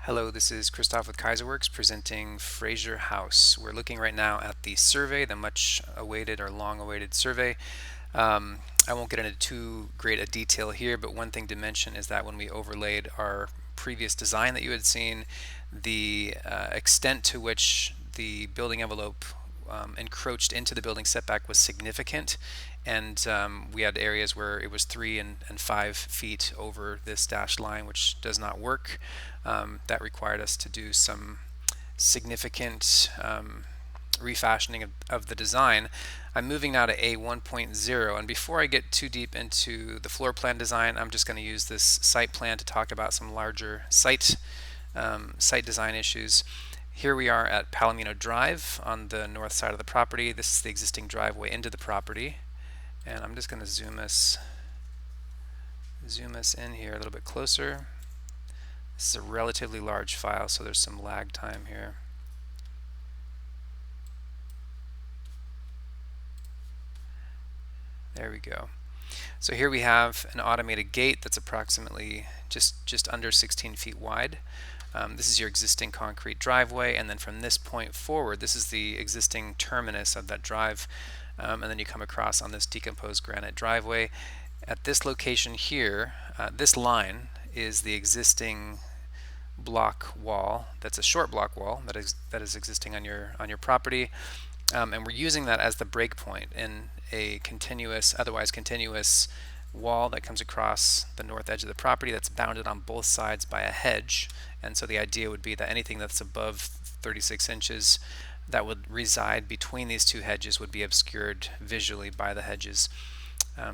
Hello, this is Christoph with Kaiserworks presenting Fraser House. We're looking right now at the survey, the much awaited or long awaited survey. I won't get into too great a detail here, but one thing to mention is that when we overlaid our previous design that you had seen, the extent to which the building envelope encroached into the building setback was significant, and we had areas where it was 3 and 5 feet over this dashed line, which does not work. That required us to do some significant refashioning of the design. I'm moving now to A1.0, and before I get too deep into the floor plan design, I'm just going to use this site plan to talk about some larger site design issues. Here we are at Palomino Drive on the north side of the property. This is the existing driveway into the property, and I'm just going to zoom us in here a little bit closer. This is a relatively large file, so there's some lag time here. There we go. So here we have an automated gate that's approximately just under 16 feet wide. This is your existing concrete driveway, and then from this point forward, this is the existing terminus of that drive, and then you come across on this decomposed granite driveway. At this location here, this line is the existing block wall. That's a short block wall that is existing on your property, and we're using that as the break point in a otherwise continuous wall that comes across the north edge of the property that's bounded on both sides by a hedge. And so the idea would be that anything that's above 36 inches that would reside between these two hedges would be obscured visually by the hedges.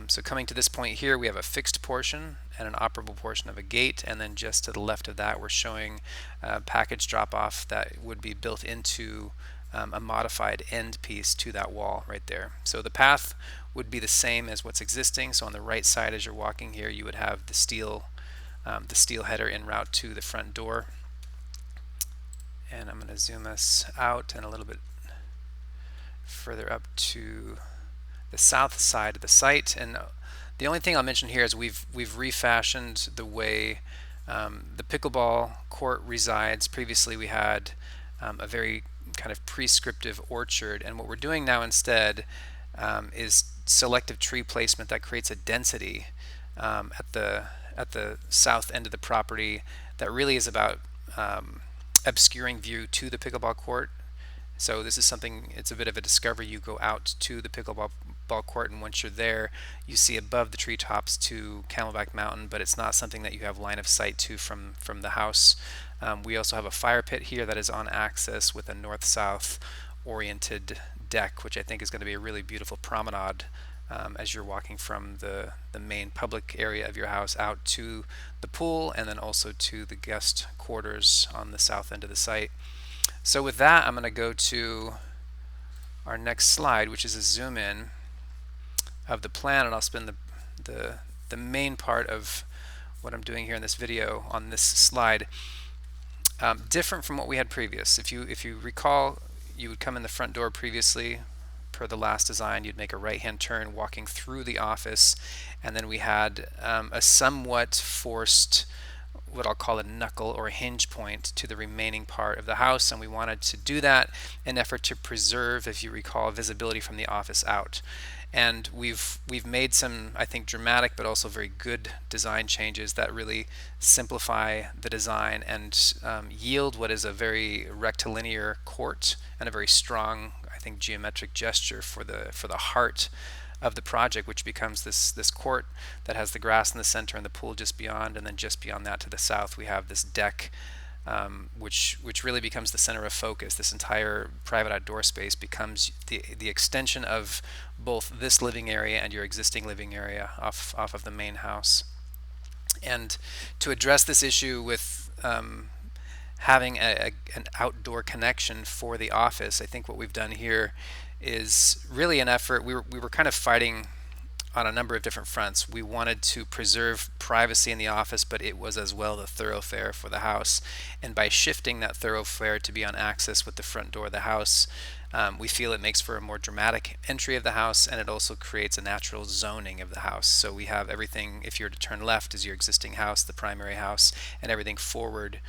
So coming to this point here, we have a fixed portion and an operable portion of a gate, and then just to the left of that we're showing a package drop-off that would be built into a modified end piece to that wall right there. So the path would be the same as what's existing. So on the right side as you're walking here, you would have the steel header en route to the front door. And I'm going to zoom us out and a little bit further up to the south side of the site. And the only thing I'll mention here is we've refashioned the way the pickleball court resides. Previously we had a very kind of prescriptive orchard, and what we're doing now instead is selective tree placement that creates a density at the south end of the property that really is about obscuring view to the pickleball court. So this is something, it's a bit of a discovery. You go out to the pickleball court, and once you're there, you see above the treetops to Camelback Mountain, but it's not something that you have line of sight to from the house. We also have a fire pit here that is on axis with a north-south oriented deck, which I think is going to be a really beautiful promenade as you're walking from the main public area of your house out to the pool, and then also to the guest quarters on the south end of the site. So with that, I'm going to go to our next slide, which is a zoom in of the plan, and I'll spend the main part of what I'm doing here in this video on this slide. Different from what we had previous. If you recall, you would come in the front door previously per the last design. You'd make a right-hand turn walking through the office, and then we had a somewhat forced, what I'll call a knuckle or a hinge point to the remaining part of the house, and we wanted to do that in an effort to preserve, if you recall, visibility from the office out. And we've made some, I think, dramatic but also very good design changes that really simplify the design and yield what is a very rectilinear court and a very strong, I think, geometric gesture for the heart of the project, which becomes this court that has the grass in the center and the pool just beyond, and then just beyond that to the south we have this deck, which really becomes the center of focus. This entire private outdoor space becomes the extension of both this living area and your existing living area off of the main house. And to address this issue with having an outdoor connection for the office, I think what we've done here is really an effort. We were kind of fighting on a number of different fronts. We wanted to preserve privacy in the office, but it was as well the thoroughfare for the house. And by shifting that thoroughfare to be on axis with the front door of the house, we feel it makes for a more dramatic entry of the house, and it also creates a natural zoning of the house. So we have everything, if you were to turn left, is your existing house, the primary house, and everything forward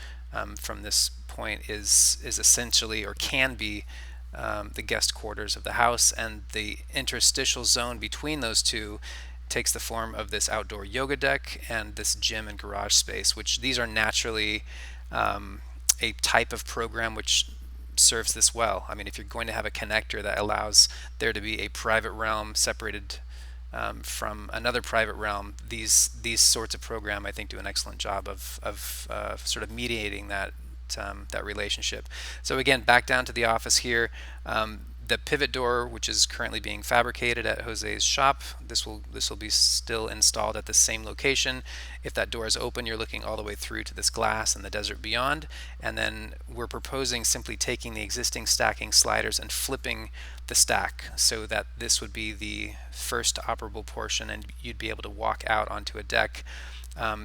from this point is essentially, or can be, the guest quarters of the house, and the interstitial zone between those two takes the form of this outdoor yoga deck and this gym and garage space, which these are naturally a type of program which serves this well. I mean, if you're going to have a connector that allows there to be a private realm separated from another private realm, these sorts of program, I think, do an excellent job of sort of mediating that relationship. So again, back down to the office here. The pivot door, which is currently being fabricated at Jose's shop, this will be still installed at the same location. If that door is open, you're looking all the way through to this glass and the desert beyond. And then we're proposing simply taking the existing stacking sliders and flipping the stack so that this would be the first operable portion, and you'd be able to walk out onto a deck.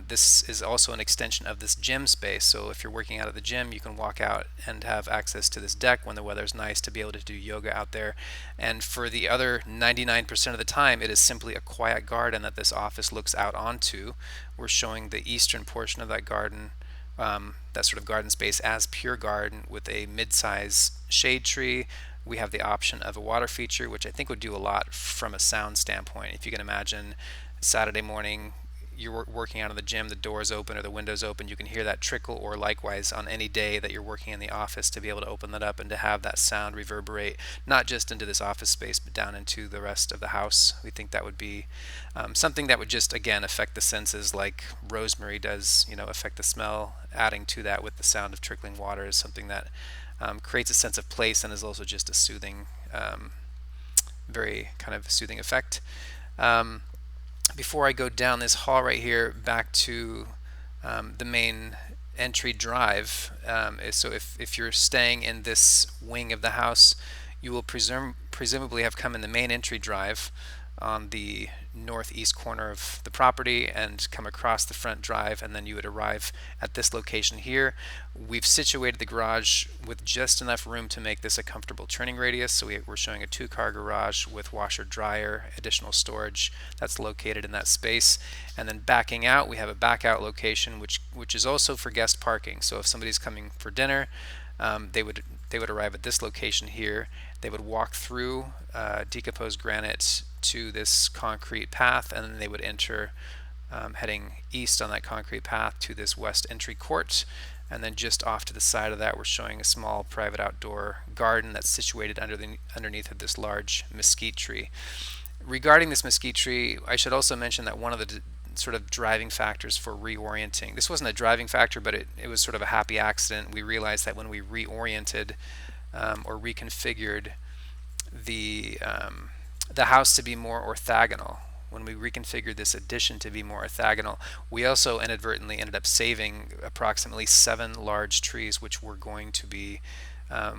This is also an extension of this gym space, so if you're working out of the gym, you can walk out and have access to this deck when the weather's nice to be able to do yoga out there. And for the other 99% of the time, it is simply a quiet garden that this office looks out onto. We're showing the eastern portion of that garden, that sort of garden space, as pure garden with a mid-size shade tree. We have the option of a water feature, which I think would do a lot from a sound standpoint. If you can imagine Saturday morning, you're working out of the gym, the door is open or the window's open, you can hear that trickle, or likewise on any day that you're working in the office, to be able to open that up and to have that sound reverberate not just into this office space but down into the rest of the house. We think that would be something that would just, again, affect the senses like rosemary does, affect the smell. Adding to that with the sound of trickling water is something that creates a sense of place and is also just a soothing, very kind of soothing effect. Before I go down this hall right here back to the main entry drive, so if you're staying in this wing of the house, you will presumably have come in the main entry drive on the northeast corner of the property and come across the front drive, and then you would arrive at this location here. We've situated the garage with just enough room to make this a comfortable turning radius, so we're showing a 2-car garage with washer dryer, additional storage that's located in that space. And then backing out, we have a back out location which is also for guest parking. So if somebody's coming for dinner, they would arrive at this location here. They would walk through decomposed granite to this concrete path, and then they would enter heading east on that concrete path to this west entry court. And then just off to the side of that, we're showing a small private outdoor garden that's situated underneath of this large mesquite tree. Regarding this mesquite tree, I should also mention that one of the sort of driving factors for reorienting, this wasn't a driving factor, but it was sort of a happy accident. We realized that when we reoriented or reconfigured the house to be more orthogonal, when we reconfigured this addition to be more orthogonal, we also inadvertently ended up saving approximately 7 large trees, which were going to be,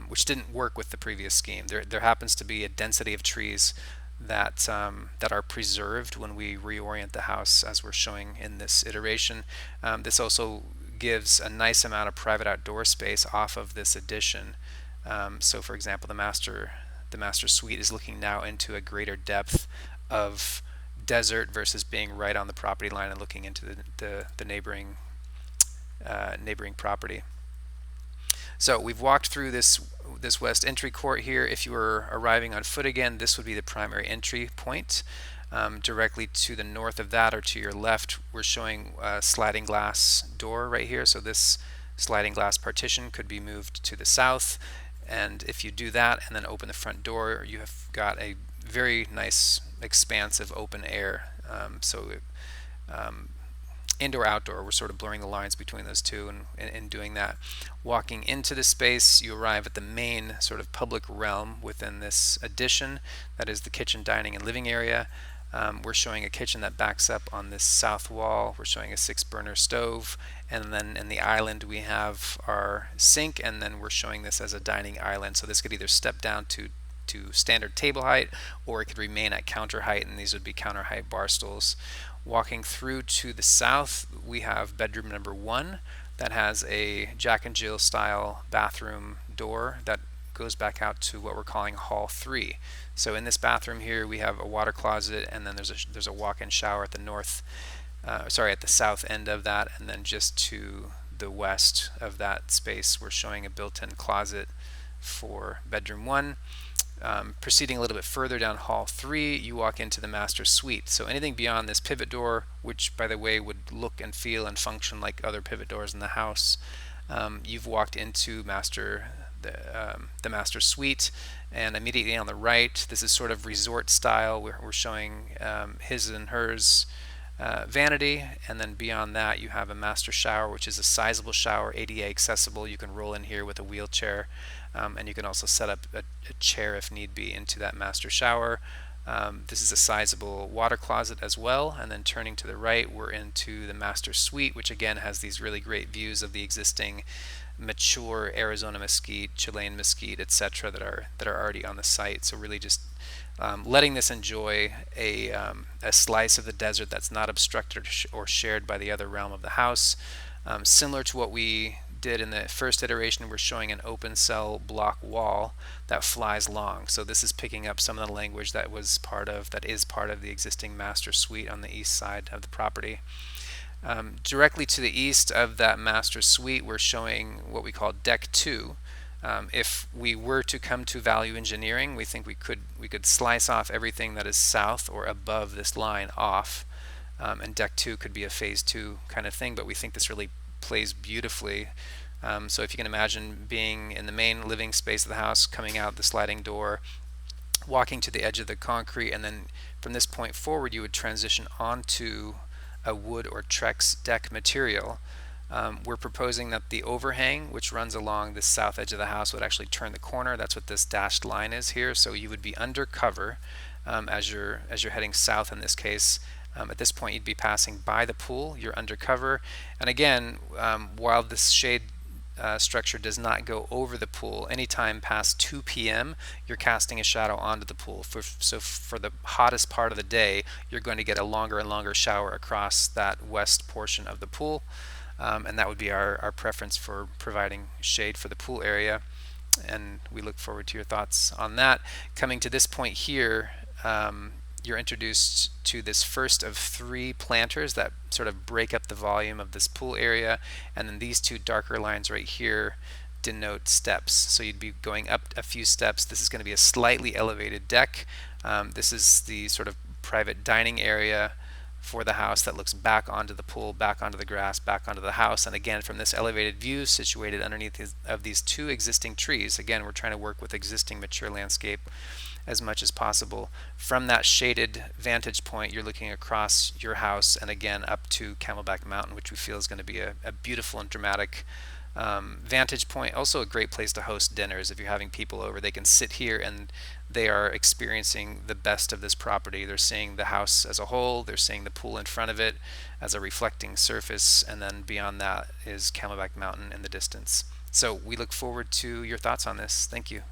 which didn't work with the previous scheme. There happens to be a density of trees that are preserved when we reorient the house, as we're showing in this iteration. This also gives a nice amount of private outdoor space off of this addition. So, for example, the master suite is looking now into a greater depth of desert versus being right on the property line and looking into the neighboring property. So we've walked through this west entry court here. If you were arriving on foot again, this would be the primary entry point. Directly to the north of that, or to your left, we're showing a sliding glass door right here. So this sliding glass partition could be moved to the south, and if you do that and then open the front door, you have got a very nice expansive open air. Indoor outdoor, we're sort of blurring the lines between those two, and in doing that, walking into the space, you arrive at the main sort of public realm within this addition. That is the kitchen, dining, and living area. We're showing a kitchen that backs up on this south wall. We're showing a 6-burner stove, and then in the island we have our sink, and then we're showing this as a dining island. So this could either step down to standard table height, or it could remain at counter height, and these would be counter height bar stools. Walking through to the south, we have bedroom number 1 that has a Jack and Jill style bathroom door that goes back out to what we're calling hall 3. So in this bathroom here, we have a water closet, and then there's a walk-in shower at the at the south end of that, and then just to the west of that space, we're showing a built-in closet for bedroom 1. Proceeding a little bit further down hall 3, you walk into the master suite. So anything beyond this pivot door, which by the way would look and feel and function like other pivot doors in the house, you've walked into the master suite. And immediately on the right, this is sort of resort style. We're showing his and hers vanity, and then beyond that you have a master shower, which is a sizable shower, ADA accessible. You can roll in here with a wheelchair, and you can also set up a chair if need be into that master shower. This is a sizable water closet as well. And then turning to the right, we're into the master suite, which again has these really great views of the existing mature Arizona mesquite, Chilean mesquite, etc., that are already on the site. So really just letting this enjoy a slice of the desert that's not obstructed or shared by the other realm of the house. Similar to what we did in the first iteration, we're showing an open cell block wall that flies long. So this is picking up some of the language that is part of the existing master suite on the east side of the property. Directly to the east of that master suite, we're showing what we call deck 2. If we were to come to value engineering, we think we could slice off everything that is south or above this line off, and deck 2 could be a phase 2 kind of thing, but we think this really plays beautifully. So if you can imagine being in the main living space of the house, coming out the sliding door, walking to the edge of the concrete, and then from this point forward you would transition onto a wood or Trex deck material. We're proposing that the overhang, which runs along the south edge of the house, would actually turn the corner. That's what this dashed line is here. So you would be undercover as you're heading south in this case. At this point, you'd be passing by the pool. You're undercover, and again, while this shade structure does not go over the pool, anytime past 2 p.m. you're casting a shadow onto the pool. So for the hottest part of the day, you're going to get a longer and longer shower across that west portion of the pool. And that would be our preference for providing shade for the pool area, and we look forward to your thoughts on that. Coming to this point here, you're introduced to this first of 3 planters that sort of break up the volume of this pool area, and then these 2 darker lines right here denote steps. So you'd be going up a few steps. This is going to be a slightly elevated deck. This is the sort of private dining area for the house that looks back onto the pool, back onto the grass, back onto the house. And again, from this elevated view situated underneath of these 2 existing trees, again, we're trying to work with existing mature landscape as much as possible. From that shaded vantage point, you're looking across your house and again up to Camelback Mountain, which we feel is going to be a beautiful and dramatic vantage point. Also a great place to host dinners. If you're having people over, they can sit here and they are experiencing the best of this property. They're seeing the house as a whole, they're seeing the pool in front of it as a reflecting surface, and then beyond that is Camelback Mountain in the distance. So we look forward to your thoughts on this. Thank you.